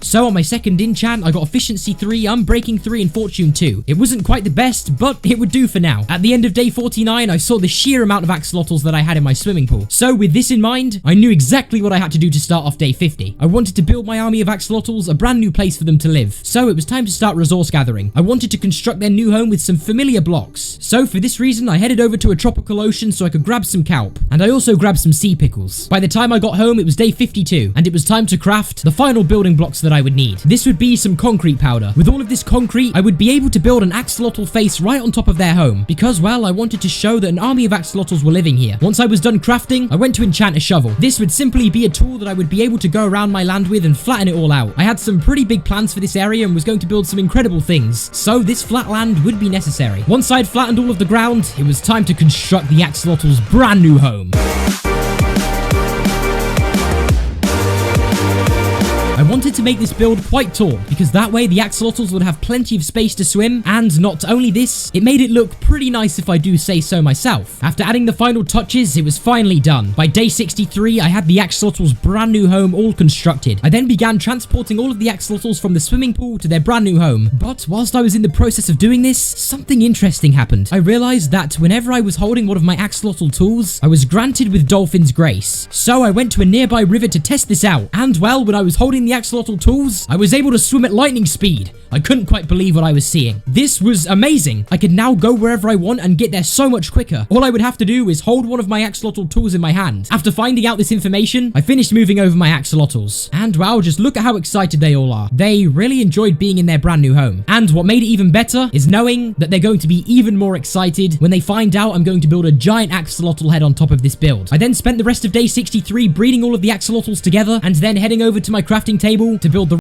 So on my second enchant, I got Efficiency 3, Unbreaking 3, and Fortune 2. It wasn't quite the best, but it would do for now. At the end of day 49, I saw the sheer amount of axolotls that I had in my swimming pool. So with this in mind, I knew exactly what I had to do to start off day 50. I wanted to build my army of axolotls a brand new place for them to live. So it was time to start resource gathering. I wanted to construct their new home with some familiar blocks. So for this reason, I headed over to a tropical ocean so I could grab some kelp. And I also grabbed some sea pickles. By the time I got home, it was day 52, and it was time to craft the final building blocks that I would need. This would be some concrete powder. With all of this concrete, I would be able to build an axolotl face right on top of their home, because, well, I wanted to show that an army of axolotls were living here. Once I was done crafting, I went to enchant a shovel. This would simply be a tool that I would be able to go around my land with and flatten it all out. I had some pretty big plans for this area and was going to build some incredible things, so this flat land would be necessary. Once I'd flattened all of the ground, it was time to construct the axolotl's brand new home. I wanted to make this build quite tall, because that way the axolotls would have plenty of space to swim, and not only this, it made it look pretty nice if I do say so myself. After adding the final touches, it was finally done. By day 63, I had the axolotl's brand new home all constructed. I then began transporting all of the axolotls from the swimming pool to their brand new home. But whilst I was in the process of doing this, something interesting happened. I realized that whenever I was holding one of my axolotl tools, I was granted with Dolphin's Grace. So I went to a nearby river to test this out, and well, when I was holding the axolotl tools, I was able to swim at lightning speed. I couldn't quite believe what I was seeing. This was amazing. I could now go wherever I want and get there so much quicker. All I would have to do is hold one of my axolotl tools in my hand. After finding out this information, I finished moving over my axolotls. And wow, just look at how excited they all are. They really enjoyed being in their brand new home. And what made it even better is knowing that they're going to be even more excited when they find out I'm going to build a giant axolotl head on top of this build. I then spent the rest of day 63 breeding all of the axolotls together and then heading over to my crafting table to build the